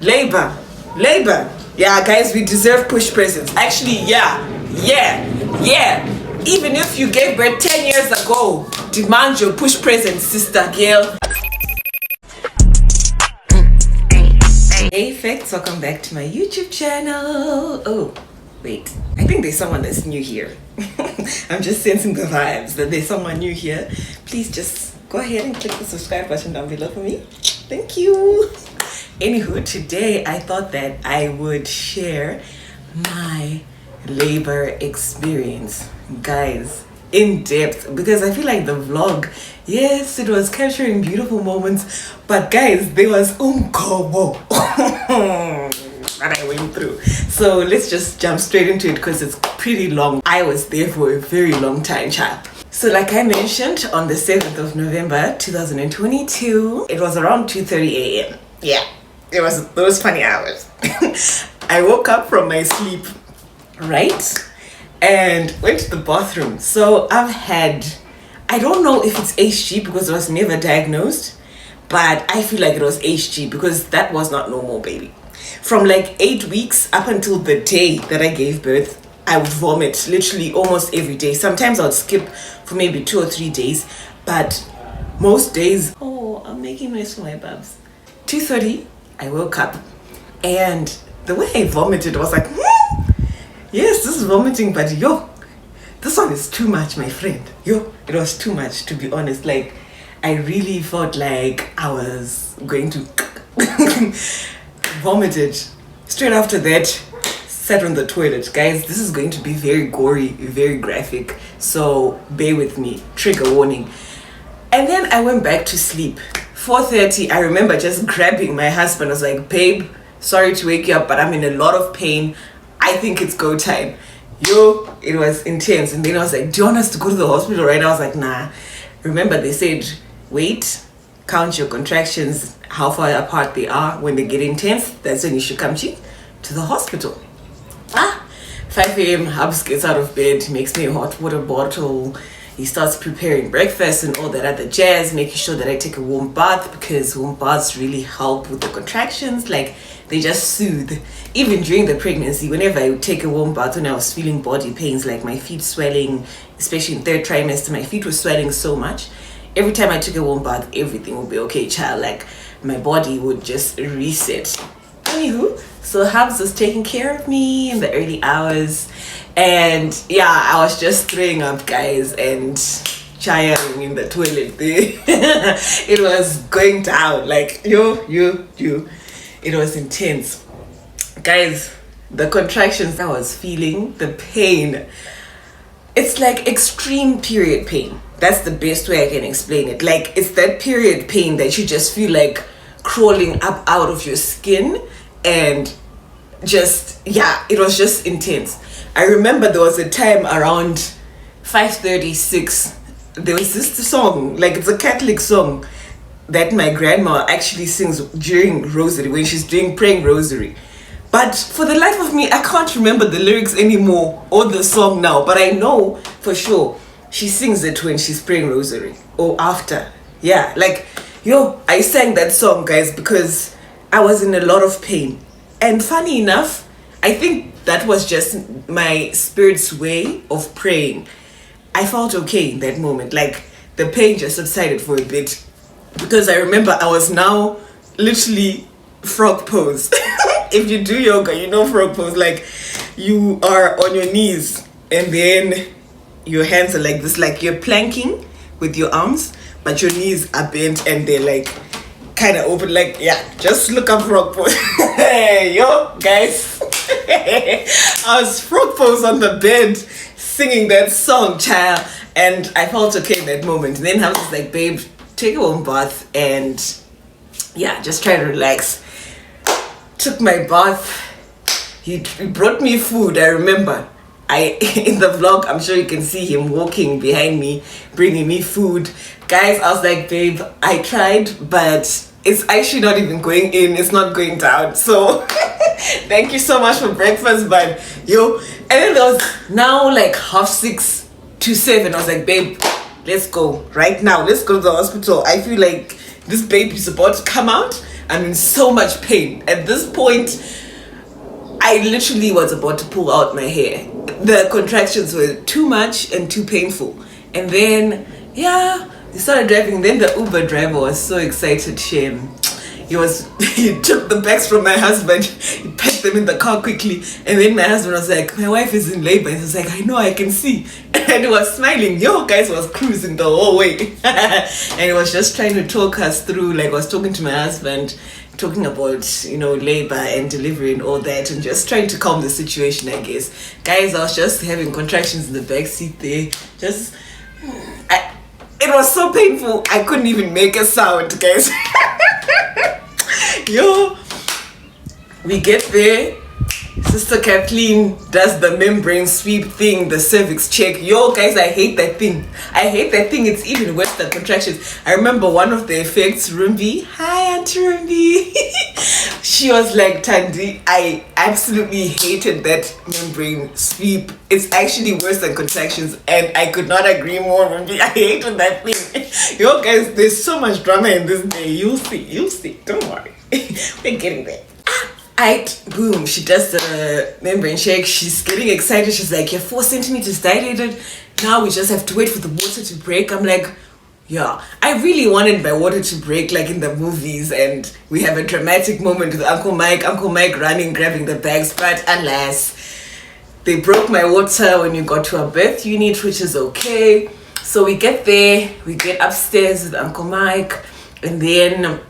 Labor. Yeah, guys, we deserve push presents. Actually, yeah. Even if you gave birth 10 years ago, demand your push presents, sister girl. Hey, facts, welcome back to my YouTube channel. Oh, wait, I think there's someone that's new here. I'm just sensing the vibes that there's someone new here. Please just go ahead and click the subscribe button down below for me. Thank you. Anywho, today I thought that I would share my labor experience, guys, in depth, because I feel like the vlog, yes, it was capturing beautiful moments, but guys, there was umkobo that I went through. So let's just jump straight into it because it's pretty long. I was there for a very long time, child. So like I mentioned, on the 7th of November 2022, it was around 2:30 a.m. Yeah, it was those funny hours. I woke up from my sleep, right, and went to the bathroom. So I don't know if it's HG because it was never diagnosed, but I feel like it was HG because that was not normal, baby. From like 8 weeks up until the day that I gave birth, I would vomit literally almost every day. Sometimes I would skip for maybe 2 or 3 days, but most days, oh, I'm making noise for my bubs. 2:30, I woke up, and the way I vomited was like, yes, this is vomiting, but yo, this one is too much, my friend. Yo, it was too much, to be honest. Like, I really felt like I was going to vomited. Straight after that, sat on the toilet. Guys, this is going to be very gory, very graphic, so bear with me, trigger warning. And then I went back to sleep. 4:30, I remember just grabbing my husband. I was like, babe, sorry to wake you up, but I'm in a lot of pain. I think it's go time. Yo, it was intense. And then I was like, do you want us to go to the hospital right now? I was like, nah. Remember, they said, wait, count your contractions, how far apart they are. When they get intense, that's when you should come to the hospital. 5 a.m, Hubs gets out of bed, makes me a hot water bottle. He starts preparing breakfast and all that other jazz, making sure that I take a warm bath, because warm baths really help with the contractions. Like, they just soothe. Even during the pregnancy, whenever I would take a warm bath, when I was feeling body pains, like my feet swelling, especially in 3rd trimester, my feet were swelling so much. Every time I took a warm bath, everything would be okay, child. Like, my body would just reset. Anywho, so Hubs was taking care of me in the early hours, and yeah, I was just throwing up, guys, and chiring in the toilet there. It was going down, like, yo, it was intense, guys. The contractions I was feeling, the pain, it's like extreme period pain. That's the best way I can explain it. Like, it's that period pain that you just feel like crawling up out of your skin, and just, yeah, it was just intense. I remember there was a time around 5:36, there was this song, like, it's a Catholic song that my grandma actually sings during rosary, when she's doing praying rosary. But for the life of me, I can't remember the lyrics anymore or the song now, but I know for sure she sings it when she's praying rosary or after. Yeah, like, yo, I sang that song, guys, because I was in a lot of pain. And funny enough, I think that was just my spirit's way of praying. I felt okay in that moment. Like, the pain just subsided for a bit, because I remember I was now literally frog pose. If you do yoga, you know frog pose. Like, you are on your knees, and then your hands are like this, like you're planking with your arms, but your knees are bent and they're like kind of open. Like, yeah, just look up frog pose. Yo, guys. I was frog pose on the bed singing that song, child, and I felt okay in that moment. And then I was just like, babe, take a warm bath and yeah, just try to relax. Took my bath. He brought me food. I remember in the vlog, I'm sure you can see him walking behind me, bringing me food. Guys, I was like, babe, I tried, but it's actually not even going in, it's not going down. So thank you so much for breakfast, but yo. And then there was now like 6:30 to 7. I was like, babe, let's go right now, let's go to the hospital. I feel like this baby's about to come out. I'm in so much pain. At this point, I literally was about to pull out my hair. The contractions were too much and too painful. And then, yeah, we started driving. Then the Uber driver was so excited, shame. He took the bags from my husband, he packed them in the car quickly, and then my husband was like, my wife is in labor. He was like, I know, I can see. And he was smiling. Yo, guys was cruising the whole way. And he was just trying to talk us through, like I was talking to my husband, talking about, labor and delivery and all that, and just trying to calm the situation, I guess. Guys, I was just having contractions in the back seat there. It was so painful, I couldn't even make a sound, guys. Yo, we get there. Sister Kathleen does the membrane sweep thing, the cervix check. Yo, guys, I hate that thing. It's even worse than contractions. I remember one of the effects, Rumbi. Hi, Auntie Rumbi. She was like, Tandy, I absolutely hated that membrane sweep. It's actually worse than contractions, and I could not agree more, Rumbi. I hated that thing. Yo, guys, there's so much drama in this day. You'll see. Don't worry. We're getting there. Boom, she does the membrane shake. She's getting excited. She's like, you're 4 centimeters dilated. Now we just have to wait for the water to break. I'm like, yeah, I really wanted my water to break like in the movies, and we have a dramatic moment with Uncle Mike running, grabbing the bags. But alas, they broke my water when you got to our birth unit, which is okay. So we get there, we get upstairs with Uncle Mike, and then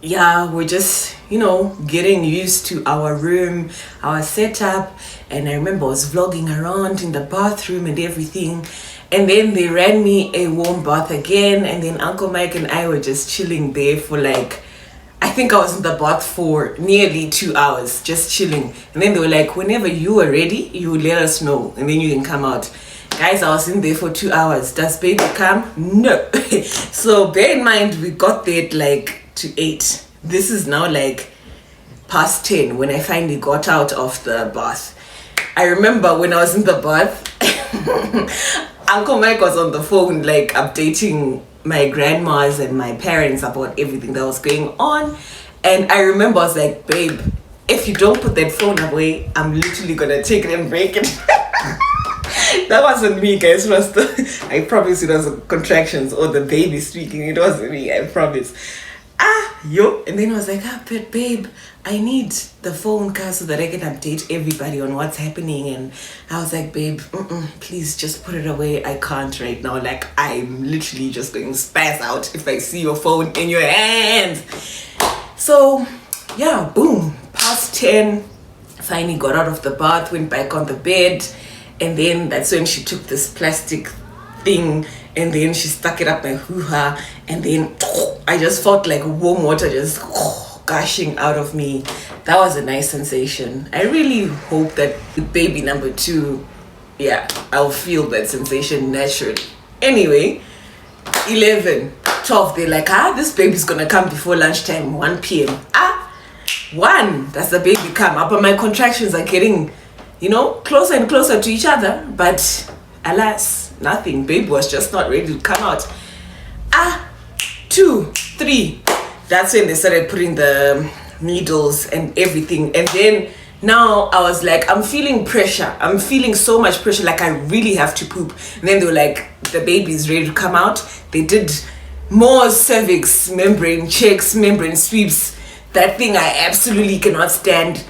we're just getting used to our room, our setup. And I remember I was vlogging around in the bathroom and everything, and then they ran me a warm bath again, and then Uncle Mike and I were just chilling there for I think I was in the bath for nearly 2 hours, just chilling. And then they were like, whenever you are ready, you will let us know, and then you can come out. Guys, I was in there for 2 hours. Does baby come? No. So bear in mind, we got there at to 8. This is now past 10 when I finally got out of the bath. I remember when I was in the bath, Uncle Mike was on the phone updating my grandmas and my parents about everything that was going on. And I remember I was like, babe, if you don't put that phone away, I'm literally gonna take it and break it. That wasn't me, guys. I promise it was contractions or the baby speaking. It wasn't me, I promise. And then I was like, but babe, I need the phone card so that I can update everybody on what's happening. And I was like, babe, please just put it away. I can't right now. I'm literally just going to spaz out if I see your phone in your hands. So yeah, boom, past 10, finally got out of the bath, went back on the bed, and then that's when she took this plastic thing and then she stuck it up my hoo-ha, and then I just felt like warm water just gushing out of me. That was a nice sensation. I really hope that with baby number 2, I'll feel that sensation naturally. Anyway, 11, 12, they're like, this baby's gonna come before lunchtime, 1 p.m. 1, that's the baby come up, and my contractions are getting, closer and closer to each other, but alas, nothing. Baby was just not ready to come out. 2, 3, that's when they started putting the needles and everything. And then now I was like, I'm feeling pressure. I'm feeling so much pressure, I really have to poop. And then they were like, the baby is ready to come out. They did more cervix membrane checks, membrane sweeps. That thing I absolutely cannot stand.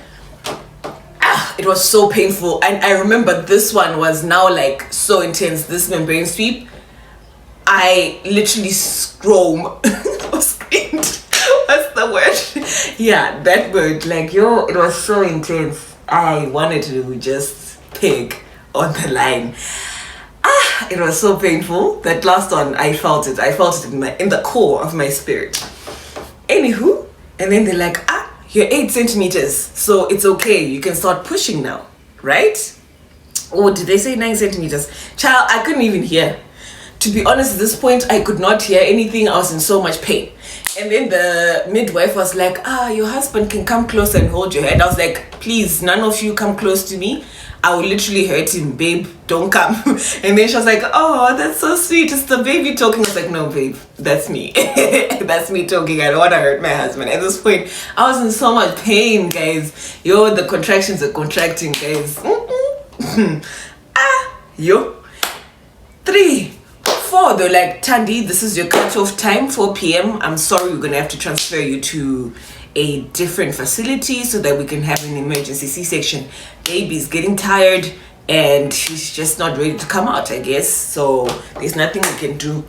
It was so painful. And I remember this one was now so intense, this membrane sweep. I literally screamed. What's the word? Yeah, that word. It was so intense. I wanted to just pig on the line. It was so painful. That last one, I felt it. I felt it in the core of my spirit. Anywho, and then they're like, you're 8 centimeters, so it's okay. You can start pushing now, right? Or did they say 9 centimeters? Child, I couldn't even hear. To be honest, at this point, I could not hear anything. I was in so much pain. And then the midwife was like, your husband can come close and hold your head. I was like, please, none of you come close to me. I will literally hurt him, babe, don't come. And then she was like, oh, that's so sweet, it's the baby talking. I was like, no, babe, that's me. That's me talking. I don't want to hurt my husband. At this point, I was in so much pain, guys. Yo, the contractions are contracting, guys. Yo. 3, 4, they're like, Tandy, this is your cutoff time, 4 p.m. I'm sorry, we're gonna have to transfer you to a different facility so that we can have an emergency C-section. Baby's getting tired and she's just not ready to come out, I guess. So there's nothing we can do.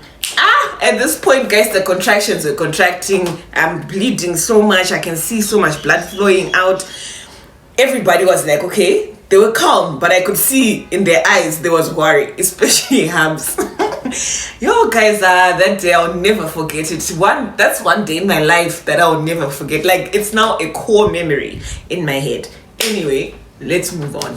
At this point, guys, the contractions are contracting. I'm bleeding so much. I can see so much blood flowing out. Everybody was like, okay. They were calm, but I could see in their eyes there was worry, especially Hams. Yo, guys, that day I'll never forget it. That's one day in my life that I'll never forget. Like, it's now a core memory in my head. Anyway, let's move on.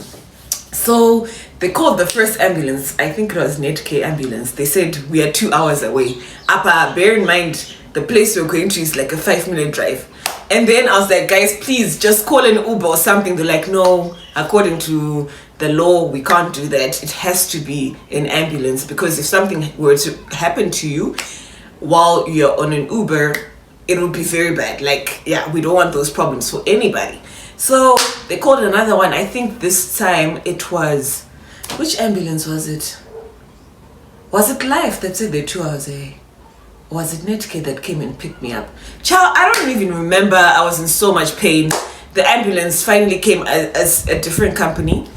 So they called the first ambulance. I think it was Netcare ambulance. They said we are 2 hours away. Bear in mind, the place we're going to is like a 5-minute drive. And then I was like, guys, please just call an Uber or something. They're like, no, according to the law, we can't do that. It has to be an ambulance, because if something were to happen to you while you're on an Uber, it would be very bad. Like, yeah, we don't want those problems for anybody. So they called another one. I think this time it was, which ambulance was it? Was it Life that said they're 2 hours away? Or was it Netcare that came and picked me up? Child, I don't even remember. I was in so much pain. The ambulance finally came as a different company.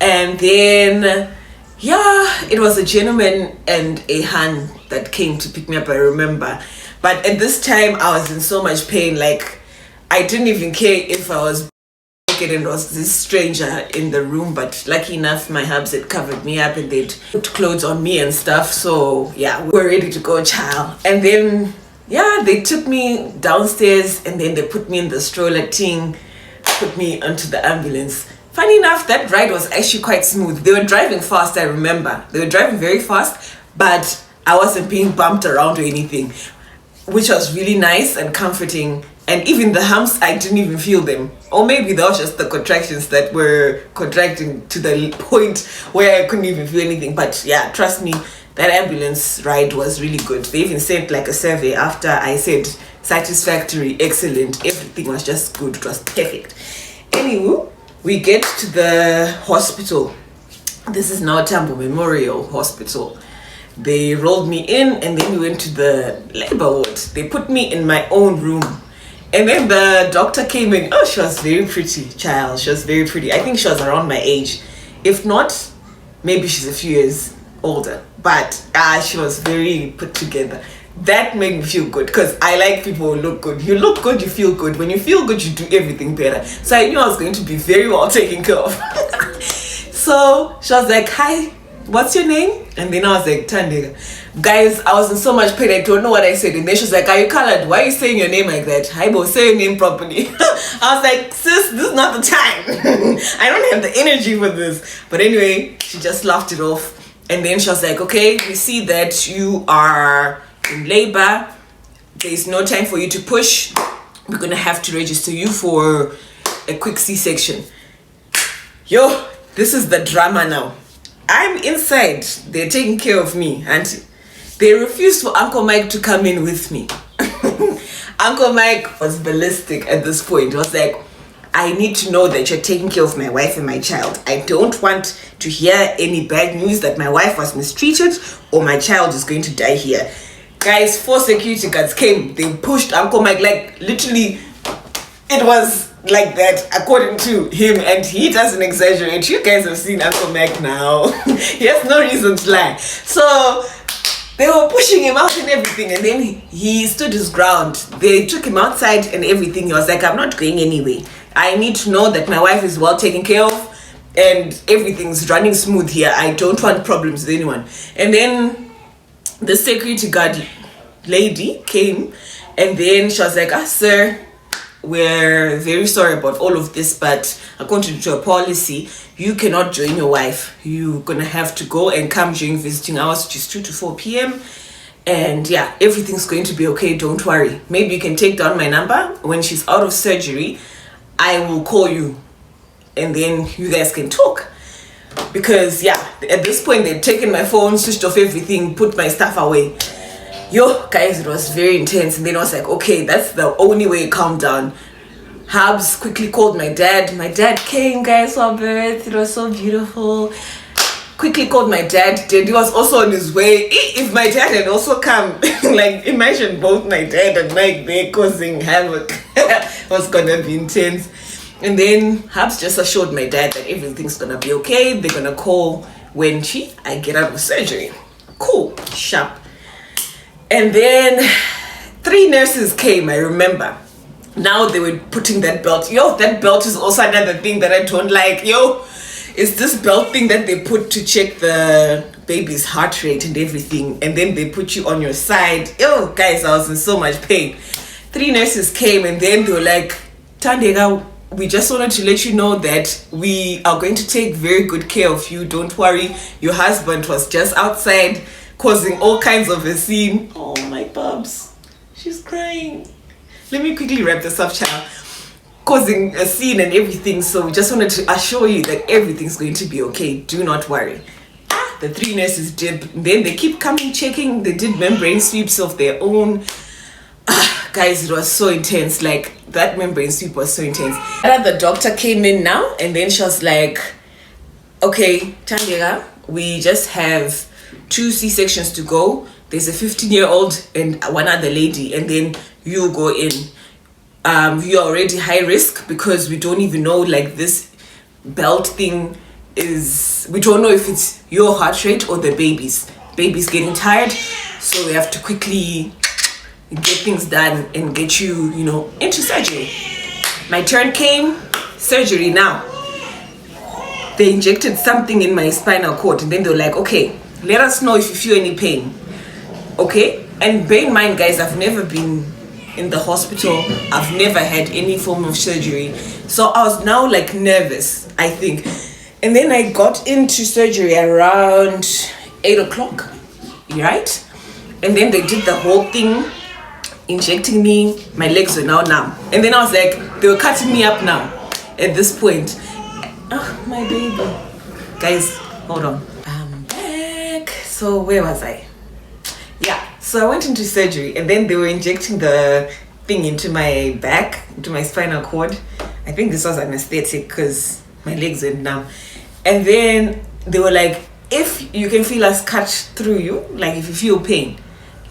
And then, yeah, it was a gentleman and a Han that came to pick me up, I remember. But at this time, I was in so much pain. Like, I didn't even care if I was naked and was this stranger in the room. But lucky enough, my hubs had covered me up and they'd put clothes on me and stuff. So, yeah, we were ready to go, child. And then, yeah, they took me downstairs and then they put me in the stroller thing, put me onto the ambulance. Funny enough, that ride was actually quite smooth. They were driving fast, I remember. They were driving very fast, but I wasn't being bumped around or anything, which was really nice and comforting. And even the humps, I didn't even feel them. Or maybe that was just the contractions that were contracting to the point where I couldn't even feel anything. But yeah, trust me, that ambulance ride was really good. They even sent like a survey after I said satisfactory, excellent. Everything was just good. It was perfect. Anywho, we get to the hospital. This is now Tambo Memorial Hospital. They rolled me in and then we went to the labor ward. They put me in my own room. And then the doctor came in. Oh, she was very pretty, child. She was very pretty. I think she was around my age. If not, maybe she's a few years older. But she was very put together. That made me feel good, because I like people who look good. You look good, you feel good. When you feel good, you do everything better. So I knew I was going to be very well taken care of. So she was like, hi, what's your name? And then I was like, Tandega. Guys, I was in so much pain, I don't know what I said. And then she was like, are you colored? Why are you saying your name like that? Haibo, say your name properly. I was like, sis, this is not the time. I don't have the energy for this. But anyway, she just laughed it off. And then she was like, okay, we see that you are in labor. There's no time for you to push. We're gonna have to register you for a quick C-section. Yo, this is the drama now. I'm inside. They're taking care of me, and they refused for Uncle Mike to come in with me. Uncle Mike was ballistic at this point. He was like, I need to know that you're taking care of my wife and my child. I don't want to hear any bad news that my wife was mistreated or my child is going to die here. Guys, 4 security guards came. They pushed Uncle Mike, like literally, it was like that according to him, and he doesn't exaggerate. You guys have seen Uncle Mike now. He has no reason to lie. So they were pushing him out and everything, and then he stood his ground. They took him outside and everything. He was like, I'm not going anyway. I need to know that my wife is well taken care of and everything's running smooth here. I don't want problems with anyone. And then the security guard lady came, and then she was like, sir, we're very sorry about all of this, but according to a policy, you cannot join your wife. You're gonna have to go and come during visiting hours, which is 2 to 4 p.m. And yeah, everything's going to be okay, don't worry. Maybe you can take down my number. When she's out of surgery, I will call you and then you guys can talk. Because yeah, at this point they'd taken my phone, switched off everything, put my stuff away. Yo guys, it was very intense. And then I was like, okay, that's the only way to calm down. Habs quickly called my dad. My dad came, guys, for our birth. It was so beautiful. Quickly called my dad. Daddy was also on his way. If my dad had also come, like imagine both my dad and Mike there causing havoc. It was gonna be intense. And then Habs just assured my dad that everything's gonna be okay. They're gonna call when I get out of surgery. Cool, sharp. And then 3 nurses came, I remember. Now they were putting that belt. Yo, that belt is also another thing that I don't like. Yo, it's this belt thing that they put to check the baby's heart rate and everything. And then they put you on your side. Yo, guys, I was in so much pain. 3 nurses came and then they were like, Tandega, we just wanted to let you know that we are going to take very good care of you. Don't worry. Your husband was just outside causing all kinds of a scene. Oh, my bubs. She's crying. Let me quickly wrap this up, child. Causing a scene and everything. So we just wanted to assure you that everything's going to be okay. Do not worry. The 3 nurses did. Then they keep coming, checking. They did membrane sweeps of their own. Guys, it was so intense. Like, that membrane sweep was so intense. And the doctor came in now. And then she was like, okay, Tandega, we just have 2 C-sections to go. There's a 15-year-old and one other lady, and then you go in. You're already high risk because we don't even know, like, this belt thing is, we don't know if it's your heart rate or the baby's. Baby's getting tired, so we have to quickly get things done and get you, you know, into surgery. My turn came, surgery now. They injected something in my spinal cord and then they were like, okay, let us know if you feel any pain. Okay, and bear in mind, guys, I've never been in the hospital. I've never had any form of surgery. So I was now like nervous, I think. And then I got into surgery around 8 o'clock, right? And then they did the whole thing, injecting me. My legs were now numb. And then I was like, they were cutting me up now at this point. Oh, my baby. Guys, hold on. I'm back. So where was I? Yeah, so I went into surgery and then they were injecting the thing into my back, into my spinal cord. I think this was anesthetic because my legs went numb. And then they were like, if you can feel us cut through you, like if you feel pain,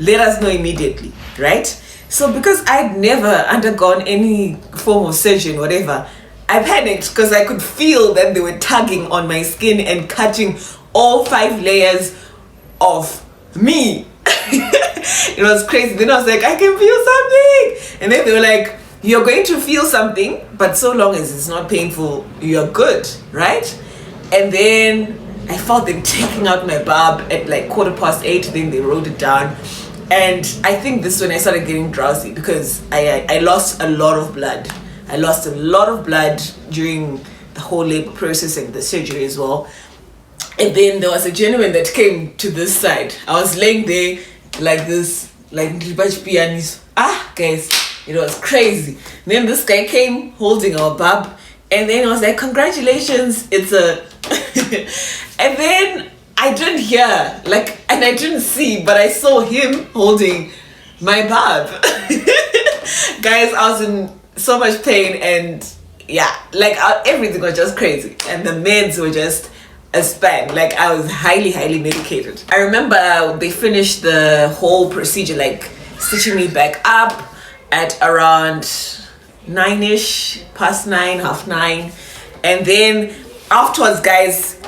let us know immediately, right? So because I'd never undergone any form of surgery or whatever, I panicked because I could feel that they were tugging on my skin and cutting all 5 layers of me. It was crazy. Then I was like, I can feel something. And then they were like, you're going to feel something, but so long as it's not painful, you're good, right? And then I felt them taking out my barb at like 8:15. Then they wrote it down. And I think this is when I started getting drowsy because I lost a lot of blood. I lost a lot of blood during the whole labor process and the surgery as well. And then there was a gentleman that came to this side. I was laying there like this, like pianis. Guys, it was crazy. And then this guy came holding our bub, and then I was like, congratulations, it's a and then I didn't hear, like, and I didn't see, but I saw him holding my bub. Guys, I was in so much pain, and yeah, like everything was just crazy, and the meds were just a span. Like I was highly medicated. I remember they finished the whole procedure, like stitching me back up at around 9ish, past 9, half 9. And then afterwards, guys,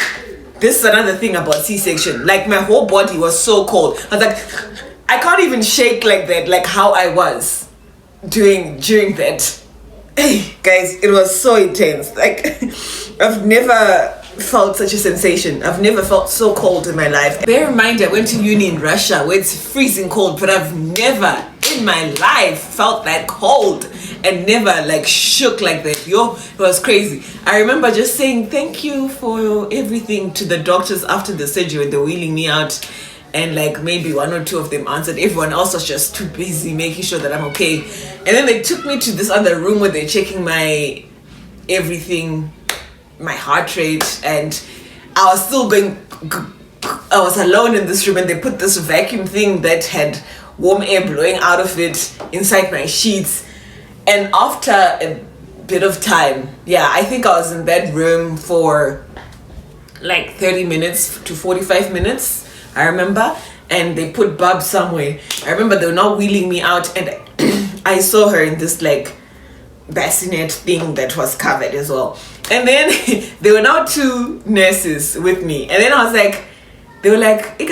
this is another thing about C-section. Like my whole body was so cold. I was like, I can't even shake like that, like how I was during that. Hey guys, it was so intense. Like I've never felt such a sensation. I've never felt so cold in my life. Bear in mind, I went to uni in Russia where it's freezing cold, but I've never in my life felt that cold and never like shook like that. Yo, it was crazy. I remember just saying thank you for everything to the doctors after the surgery when they were wheeling me out. and like maybe one or two of them answered. Everyone else was just too busy making sure that I'm okay. And then they took me to this other room where they're checking my everything, my heart rate, and I was still going. I was alone in this room, and they put this vacuum thing that had warm air blowing out of it inside my sheets. And after a bit of time, I think I was in that room for like 30 minutes to 45 minutes, I remember. And they put Bub somewhere. I remember they were now wheeling me out, and I saw her in this like bassinet thing that was covered as well. And then there were now two nurses with me, and then I was like, they were like, I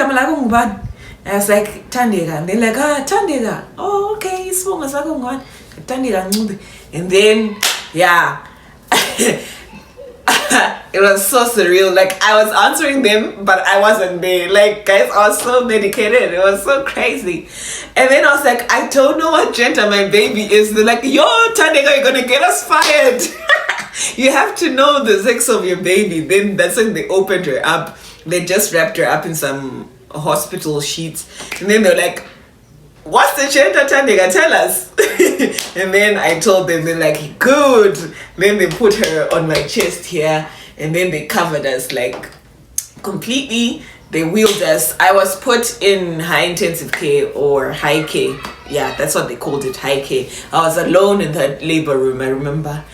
was like, Tandega. And they're like, Tandega. Oh, okay, it's Tandega. And then it was so surreal. Like, I was answering them, but I wasn't there. Like, guys, I was so medicated. It was so crazy. And then I was like, I don't know what gender my baby is. They're like, yo, Tandega, you're gonna get us fired. You have to know the sex of your baby. Then that's when they opened her up. They just wrapped her up in some hospital sheets. And then they're like, what's the gender, Tandega? Tell us. And then I told them. They're like, good. Then they put her on my chest here, and then they covered us like completely. They wheeled us. I was put in high intensive care or high care. Yeah, that's what they called it, high care. I was alone in the labor room, I remember.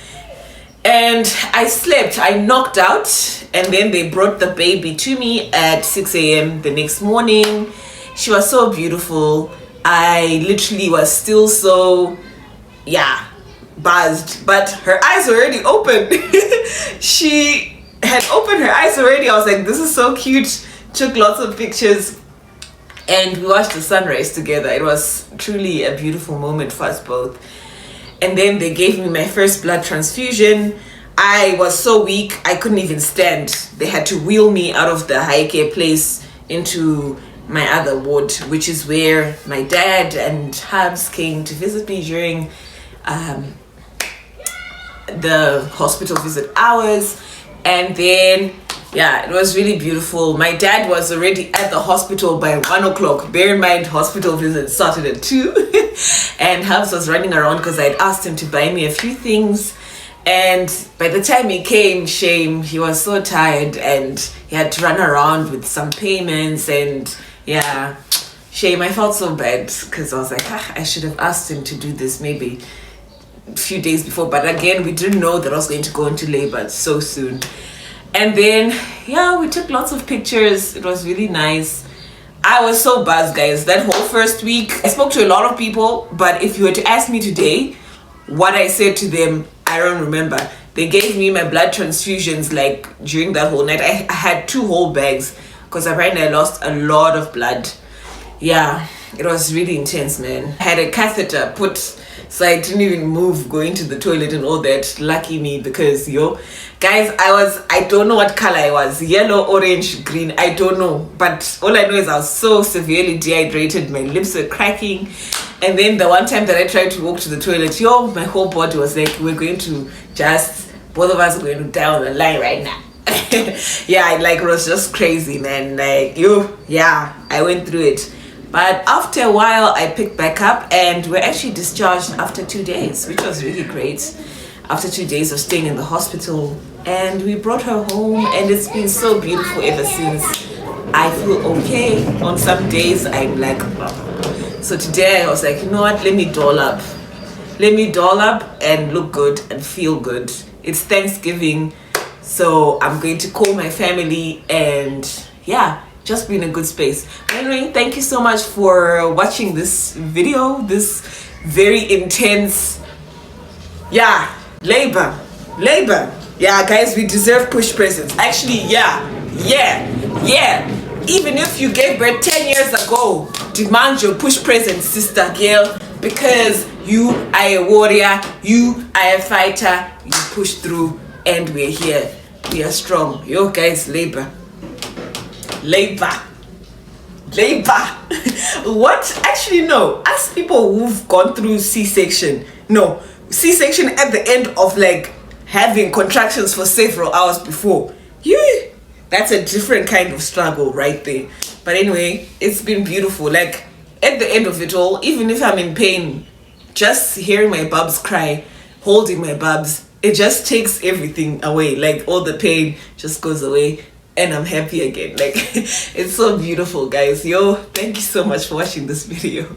And I slept. I knocked out, and then they brought the baby to me at 6 a.m. the next morning. She was so beautiful. I literally was still so, buzzed. But her eyes were already open. She had opened her eyes already. I was like, this is so cute. Took lots of pictures. And we watched the sunrise together. It was truly a beautiful moment for us both. And then they gave me my first blood transfusion. I was so weak, I couldn't even stand. They had to wheel me out of the high care place into my other ward, which is where my dad and Hubs came to visit me during the hospital visit hours. And then it was really beautiful. My dad was already at the hospital by 1 o'clock. Bear in mind, hospital visit started at 2. And Hubs was running around because I'd asked him to buy me a few things. And by the time he came, shame, he was so tired and he had to run around with some payments. And shame, I felt so bad because I was like, I should have asked him to do this maybe a few days before. But again, we didn't know that I was going to go into labor so soon. And then, we took lots of pictures. It was really nice. I was so buzzed, guys. That whole first week, I spoke to a lot of people, but if you were to ask me today what I said to them, I don't remember. They gave me my blood transfusions like during that whole night. I had 2 whole bags because apparently I lost a lot of blood. It was really intense, man. I had a catheter put, so I didn't even move going to the toilet and all that. Lucky me, because guys, I don't know what color I was, yellow, orange, green, I don't know, but all I know is I was so severely dehydrated. My lips were cracking. And then the one time that I tried to walk to the toilet, my whole body was like, we're going to both of us are going to die on the line right now. It was just crazy, man. I went through it. But after a while, I picked back up, and we're actually discharged after 2 days, which was really great. After 2 days of staying in the hospital, and we brought her home, and it's been so beautiful ever since. I feel okay. On some days, I'm like, so today I was like, you know what? Let me doll up. Let me doll up and look good and feel good. It's Thanksgiving, so I'm going to call my family and just be in a good space. Anyway, thank you so much for watching this video, this very intense labor. Guys, we deserve push presents. Actually, even if you gave birth 10 years ago, demand your push present, sister girl, because you are a warrior, you are a fighter, you push through, and we're here. We are strong. Guys, labor. What? Actually, no. Ask people who've gone through C-section. No, C-section at the end of like having contractions for several hours before. That's a different kind of struggle right there. But anyway, it's been beautiful. Like at the end of it all, even if I'm in pain, just hearing my bubs cry, holding my bubs, it just takes everything away. Like all the pain just goes away and I'm happy again. Like it's so beautiful, guys. Yo, thank you so much for watching this video.